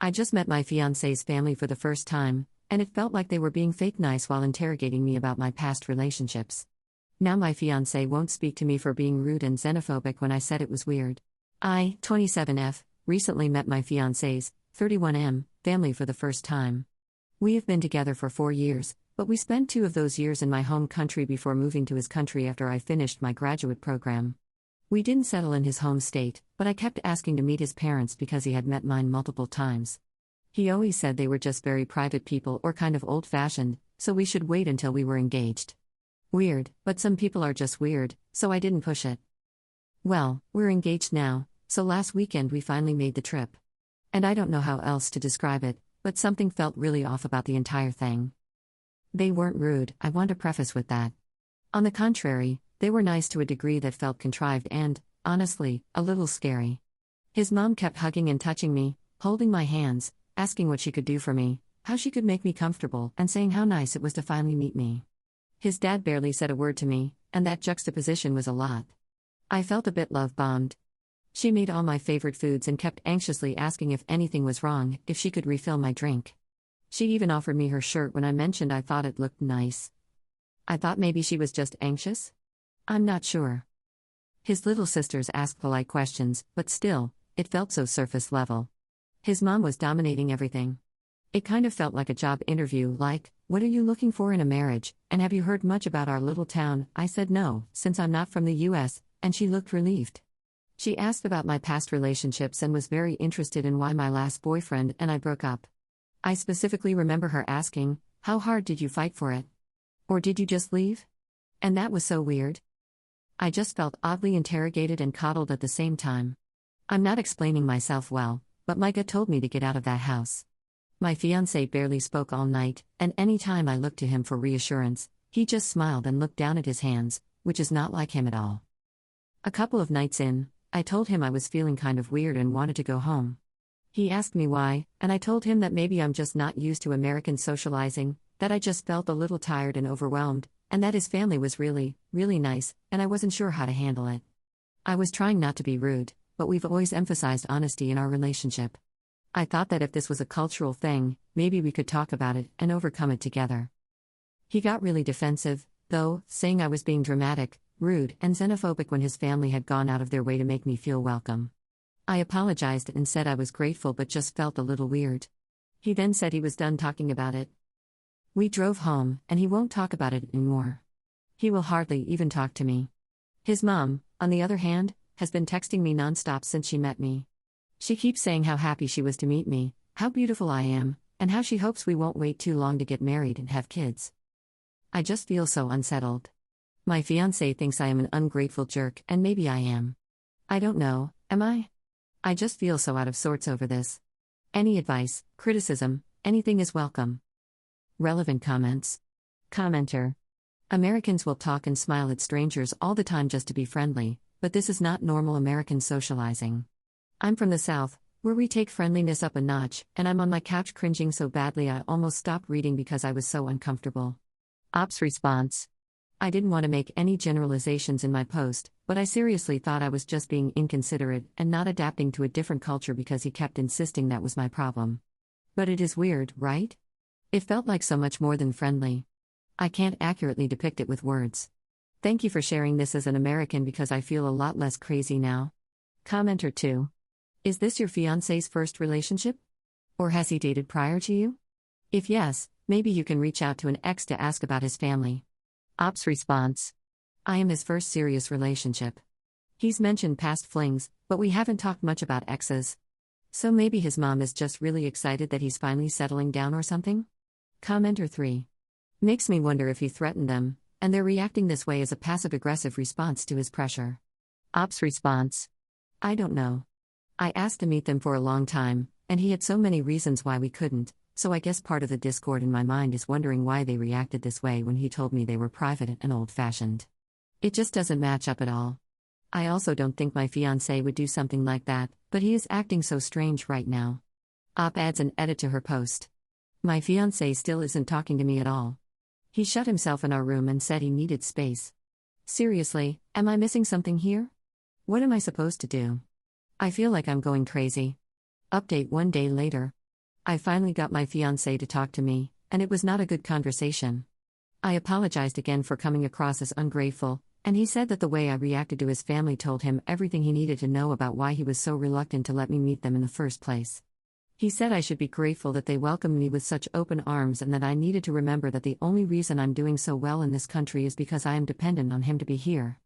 I just met my fiancé's family for the first time, and it felt like they were being fake nice while interrogating me about my past relationships. Now my fiancé won't speak to me for being rude and xenophobic when I said it was weird. I, 27F, recently met my fiancé's, 31M, family for the first time. We have been together for 4 years, but we spent 2 of those years in my home country before moving to his country after I finished my graduate program. We didn't settle in his home state, but I kept asking to meet his parents because he had met mine multiple times. He always said they were just very private people or kind of old-fashioned, so we should wait until we were engaged. Weird, but some people are just weird, so I didn't push it. Well, we're engaged now, so last weekend we finally made the trip. And I don't know how else to describe it, but something felt really off about the entire thing. They weren't rude, I want to preface with that. On the contrary, they were nice to a degree that felt contrived and, honestly, a little scary. His mom kept hugging and touching me, holding my hands, asking what she could do for me, how she could make me comfortable, and saying how nice it was to finally meet me. His dad barely said a word to me, and that juxtaposition was a lot. I felt a bit love-bombed. She made all my favorite foods and kept anxiously asking if anything was wrong, if she could refill my drink. She even offered me her shirt when I mentioned I thought it looked nice. I thought maybe she was just anxious? I'm not sure. His little sisters asked polite questions, but still, it felt so surface level. His mom was dominating everything. It kind of felt like a job interview, like, "What are you looking for in a marriage, and have you heard much about our little town?" I said no, since I'm not from the US, and she looked relieved. She asked about my past relationships and was very interested in why my last boyfriend and I broke up. I specifically remember her asking, "How hard did you fight for it? Or did you just leave?" And that was so weird. I just felt oddly interrogated and coddled at the same time. I'm not explaining myself well, but my gut told me to get out of that house. My fiancé barely spoke all night, and any time I looked to him for reassurance, he just smiled and looked down at his hands, which is not like him at all. A couple of nights in, I told him I was feeling kind of weird and wanted to go home. He asked me why, and I told him that maybe I'm just not used to American socializing, that I just felt a little tired and overwhelmed, and that his family was really, really nice, and I wasn't sure how to handle it. I was trying not to be rude, but we've always emphasized honesty in our relationship. I thought that if this was a cultural thing, maybe we could talk about it and overcome it together. He got really defensive, though, saying I was being dramatic, rude, and xenophobic when his family had gone out of their way to make me feel welcome. I apologized and said I was grateful but just felt a little weird. He then said he was done talking about it. We drove home, and he won't talk about it anymore. He will hardly even talk to me. His mom, on the other hand, has been texting me nonstop since she met me. She keeps saying how happy she was to meet me, how beautiful I am, and how she hopes we won't wait too long to get married and have kids. I just feel so unsettled. My fiancé thinks I am an ungrateful jerk, and maybe I am. I don't know, am I? I just feel so out of sorts over this. Any advice, criticism, anything is welcome. Relevant comments. Commenter. Americans will talk and smile at strangers all the time just to be friendly, but this is not normal American socializing. I'm from the South, where we take friendliness up a notch, and I'm on my couch cringing so badly I almost stopped reading because I was so uncomfortable. Ops response. I didn't want to make any generalizations in my post, but I seriously thought I was just being inconsiderate and not adapting to a different culture because he kept insisting that was my problem. But it is weird, right? It felt like so much more than friendly. I can't accurately depict it with words. Thank you for sharing this as an American because I feel a lot less crazy now. Commenter 2. Is this your fiancé's first relationship? Or has he dated prior to you? If yes, maybe you can reach out to an ex to ask about his family. Ops response. I am his first serious relationship. He's mentioned past flings, but we haven't talked much about exes. So maybe his mom is just really excited that he's finally settling down or something? Commenter 3. Makes me wonder if he threatened them, and they're reacting this way as a passive-aggressive response to his pressure. Ops response. I don't know. I asked to meet them for a long time, and he had so many reasons why we couldn't, so I guess part of the discord in my mind is wondering why they reacted this way when he told me they were private and old-fashioned. It just doesn't match up at all. I also don't think my fiancé would do something like that, but he is acting so strange right now. Op adds an edit to her post. My fiancé still isn't talking to me at all. He shut himself in our room and said he needed space. Seriously, am I missing something here? What am I supposed to do? I feel like I'm going crazy. Update 1 day later. I finally got my fiancé to talk to me, and it was not a good conversation. I apologized again for coming across as ungrateful, and he said that the way I reacted to his family told him everything he needed to know about why he was so reluctant to let me meet them in the first place. He said I should be grateful that they welcomed me with such open arms and that I needed to remember that the only reason I'm doing so well in this country is because I am dependent on him to be here.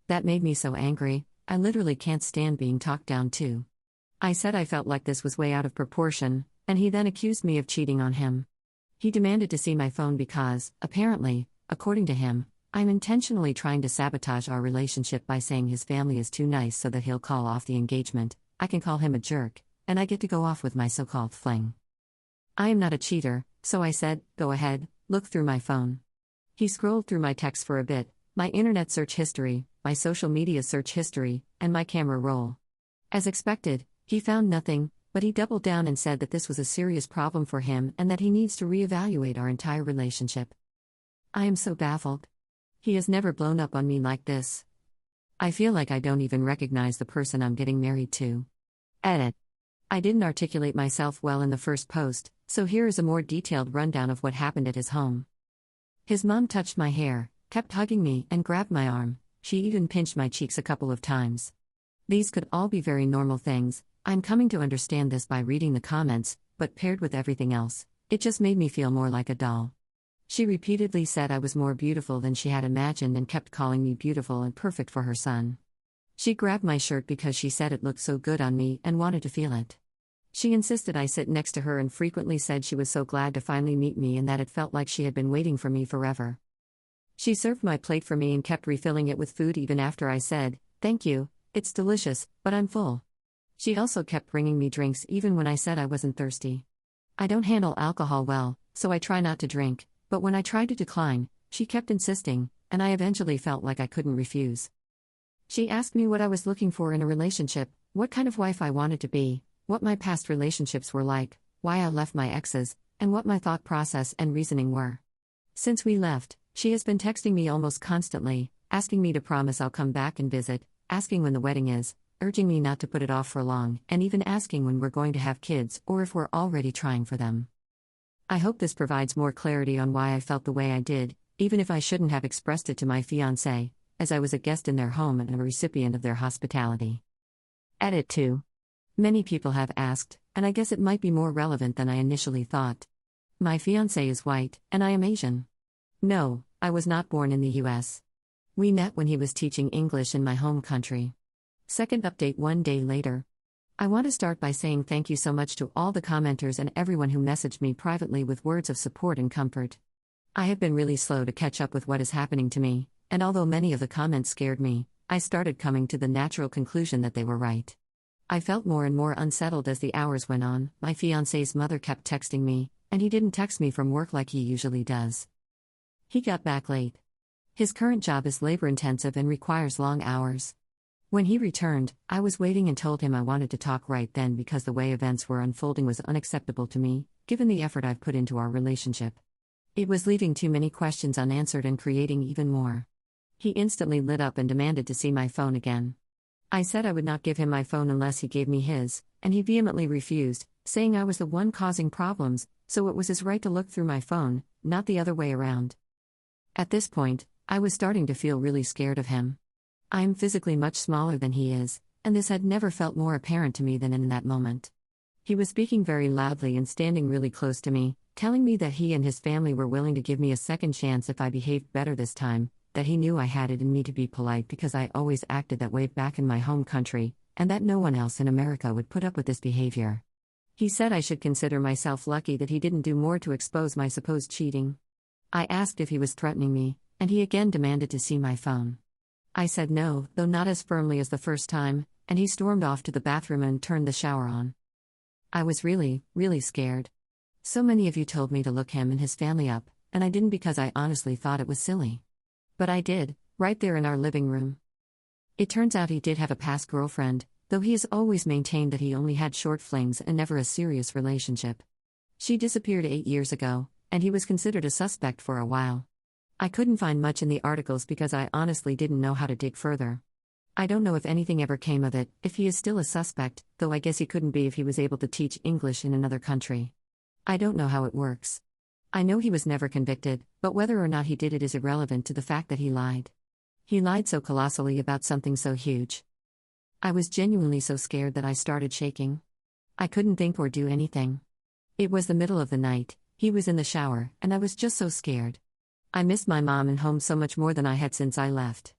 That made me so angry. I literally can't stand being talked down to. I said I felt like this was way out of proportion, and he then accused me of cheating on him. He demanded to see my phone because, apparently, according to him, I'm intentionally trying to sabotage our relationship by saying his family is too nice so that he'll call off the engagement. I can call him a jerk, and I get to go off with my so-called fling. I am not a cheater, so I said, go ahead, look through my phone. He scrolled through my texts for a bit, my internet search history, my social media search history, and my camera roll. As expected, he found nothing, but he doubled down and said that this was a serious problem for him and that he needs to reevaluate our entire relationship. I am so baffled. He has never blown up on me like this. I feel like I don't even recognize the person I'm getting married to. Edit. I didn't articulate myself well in the first post, so here is a more detailed rundown of what happened at his home. His mom touched my hair, kept hugging me, and grabbed my arm. She even pinched my cheeks a couple of times. These could all be very normal things. I'm coming to understand this by reading the comments, but paired with everything else, it just made me feel more like a doll. She repeatedly said I was more beautiful than she had imagined and kept calling me beautiful and perfect for her son. She grabbed my shirt because she said it looked so good on me and wanted to feel it. She insisted I sit next to her and frequently said she was so glad to finally meet me and that it felt like she had been waiting for me forever. She served my plate for me and kept refilling it with food even after I said, "Thank you, it's delicious, but I'm full." She also kept bringing me drinks even when I said I wasn't thirsty. I don't handle alcohol well, so I try not to drink, but when I tried to decline, she kept insisting, and I eventually felt like I couldn't refuse. She asked me what I was looking for in a relationship, what kind of wife I wanted to be, what my past relationships were like, why I left my exes, and what my thought process and reasoning were. Since we left, she has been texting me almost constantly, asking me to promise I'll come back and visit, asking when the wedding is, urging me not to put it off for long, and even asking when we're going to have kids or if we're already trying for them. I hope this provides more clarity on why I felt the way I did, even if I shouldn't have expressed it to my fiancé, as I was a guest in their home and a recipient of their hospitality. Edit 2. Many people have asked, and I guess it might be more relevant than I initially thought. My fiancé is white, and I am Asian. No, I was not born in the US. We met when he was teaching English in my home country. Second update 1 day later. I want to start by saying thank you so much to all the commenters and everyone who messaged me privately with words of support and comfort. I have been really slow to catch up with what is happening to me, and although many of the comments scared me, I started coming to the natural conclusion that they were right. I felt more and more unsettled as the hours went on. My fiancé's mother kept texting me, and he didn't text me from work like he usually does. He got back late. His current job is labor-intensive and requires long hours. When he returned, I was waiting and told him I wanted to talk right then because the way events were unfolding was unacceptable to me, given the effort I've put into our relationship. It was leaving too many questions unanswered and creating even more. He instantly lit up and demanded to see my phone again. I said I would not give him my phone unless he gave me his, and he vehemently refused, saying I was the one causing problems, so it was his right to look through my phone, not the other way around. At this point, I was starting to feel really scared of him. I am physically much smaller than he is, and this had never felt more apparent to me than in that moment. He was speaking very loudly and standing really close to me, telling me that he and his family were willing to give me a second chance if I behaved better this time, that he knew I had it in me to be polite because I always acted that way back in my home country, and that no one else in America would put up with this behavior. He said I should consider myself lucky that he didn't do more to expose my supposed cheating. I asked if he was threatening me, and he again demanded to see my phone. I said no, though not as firmly as the first time, and he stormed off to the bathroom and turned the shower on. I was really, really scared. So many of you told me to look him and his family up, and I didn't because I honestly thought it was silly. But I did, right there in our living room. It turns out he did have a past girlfriend, though he has always maintained that he only had short flings and never a serious relationship. She disappeared 8 years ago, and he was considered a suspect for a while. I couldn't find much in the articles because I honestly didn't know how to dig further. I don't know if anything ever came of it, if he is still a suspect, though I guess he couldn't be if he was able to teach English in another country. I don't know how it works. I know he was never convicted, but whether or not he did it is irrelevant to the fact that he lied. He lied so colossally about something so huge. I was genuinely so scared that I started shaking. I couldn't think or do anything. It was the middle of the night, he was in the shower, and I was just so scared. I missed my mom and home so much more than I had since I left.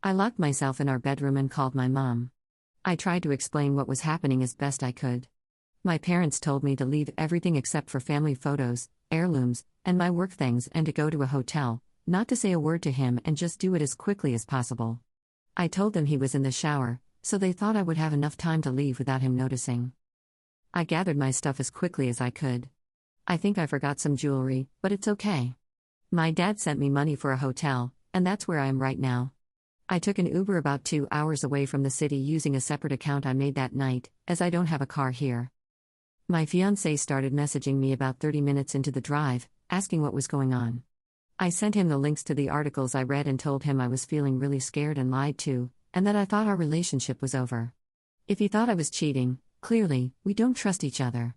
I locked myself in our bedroom and called my mom. I tried to explain what was happening as best I could. My parents told me to leave everything except for family photos, heirlooms, and my work things and to go to a hotel, not to say a word to him and just do it as quickly as possible. I told them he was in the shower, so they thought I would have enough time to leave without him noticing. I gathered my stuff as quickly as I could. I think I forgot some jewelry, but it's okay. My dad sent me money for a hotel, and that's where I am right now. I took an Uber about 2 hours away from the city using a separate account I made that night, as I don't have a car here. My fiancé started messaging me about 30 minutes into the drive, asking what was going on. I sent him the links to the articles I read and told him I was feeling really scared and lied to, and that I thought our relationship was over. If he thought I was cheating, clearly, we don't trust each other.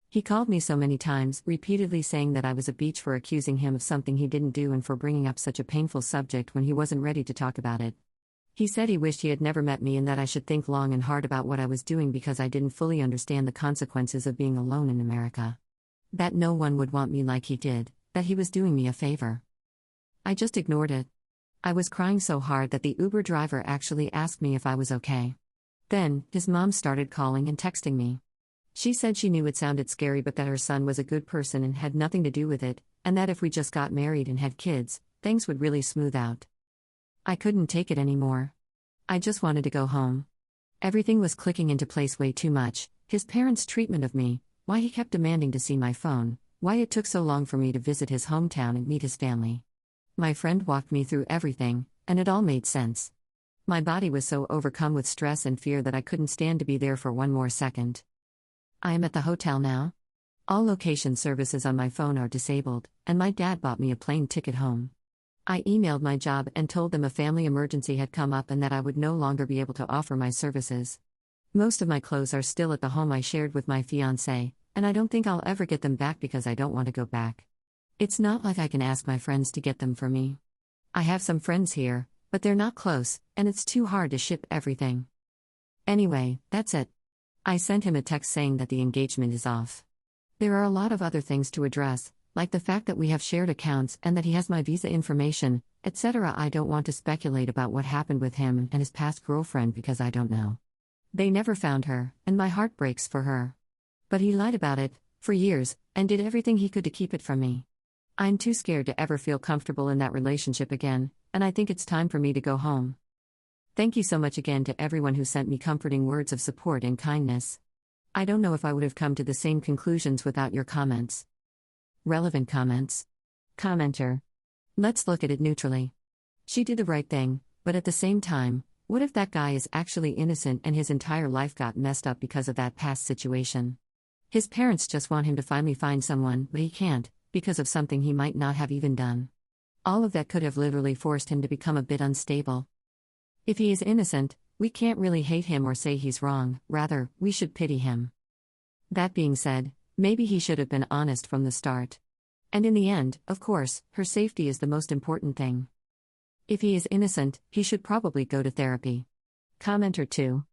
He called me so many times, repeatedly saying that I was a bitch for accusing him of something he didn't do and for bringing up such a painful subject when he wasn't ready to talk about it. He said he wished he had never met me and that I should think long and hard about what I was doing because I didn't fully understand the consequences of being alone in America. That no one would want me like he did, that he was doing me a favor. I just ignored it. I was crying so hard that the Uber driver actually asked me if I was okay. Then, his mom started calling and texting me. She said she knew it sounded scary but that her son was a good person and had nothing to do with it, and that if we just got married and had kids, things would really smooth out. I couldn't take it anymore. I just wanted to go home. Everything was clicking into place way too much: his parents' treatment of me, why he kept demanding to see my phone, why it took so long for me to visit his hometown and meet his family. My friend walked me through everything, and it all made sense. My body was so overcome with stress and fear that I couldn't stand to be there for one more second. I am at the hotel now. All location services on my phone are disabled, and my dad bought me a plane ticket home. I emailed my job and told them a family emergency had come up and that I would no longer be able to offer my services. Most of my clothes are still at the home I shared with my fiancé, and I don't think I'll ever get them back because I don't want to go back. It's not like I can ask my friends to get them for me. I have some friends here, but they're not close, and it's too hard to ship everything. Anyway, that's it. I sent him a text saying that the engagement is off. There are a lot of other things to address, like the fact that we have shared accounts and that he has my visa information, etc. I don't want to speculate about what happened with him and his past girlfriend because I don't know. They never found her, and my heart breaks for her. But he lied about it, for years, and did everything he could to keep it from me. I'm too scared to ever feel comfortable in that relationship again, and I think it's time for me to go home. Thank you so much again to everyone who sent me comforting words of support and kindness. I don't know if I would have come to the same conclusions without your comments. Relevant comments. Commenter. Let's look at it neutrally. She did the right thing, but at the same time, what if that guy is actually innocent and his entire life got messed up because of that past situation? His parents just want him to finally find someone, but he can't, because of something he might not have even done. All of that could have literally forced him to become a bit unstable. If he is innocent, we can't really hate him or say he's wrong, rather, we should pity him. That being said, maybe he should have been honest from the start. And in the end, of course, her safety is the most important thing. If he is innocent, he should probably go to therapy. Commenter 2.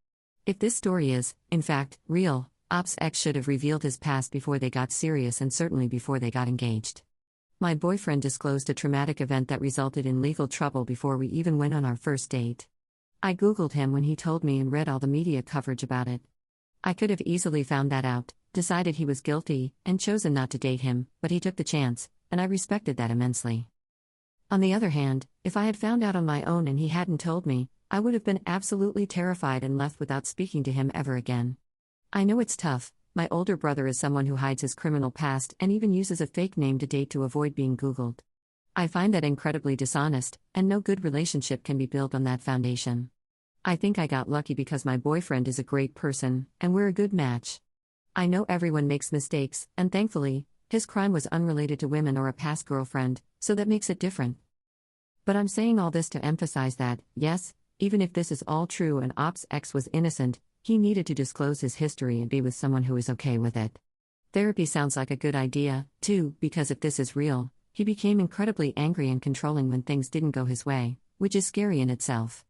If this story is, in fact, real, Op's ex should have revealed his past before they got serious and certainly before they got engaged. My boyfriend disclosed a traumatic event that resulted in legal trouble before we even went on our first date. I Googled him when he told me and read all the media coverage about it. I could have easily found that out, decided he was guilty, and chosen not to date him, but he took the chance, and I respected that immensely. On the other hand, if I had found out on my own and he hadn't told me, I would have been absolutely terrified and left without speaking to him ever again. I know it's tough. My older brother is someone who hides his criminal past and even uses a fake name to date to avoid being Googled. I find that incredibly dishonest, and no good relationship can be built on that foundation. I think I got lucky because my boyfriend is a great person, and we're a good match. I know everyone makes mistakes, and thankfully, his crime was unrelated to women or a past girlfriend, so that makes it different. But I'm saying all this to emphasize that, yes, Even if this is all true and Op's ex was innocent, he needed to disclose his history and be with someone who is okay with it. Therapy sounds like a good idea, too, because if this is real, he became incredibly angry and controlling when things didn't go his way, which is scary in itself.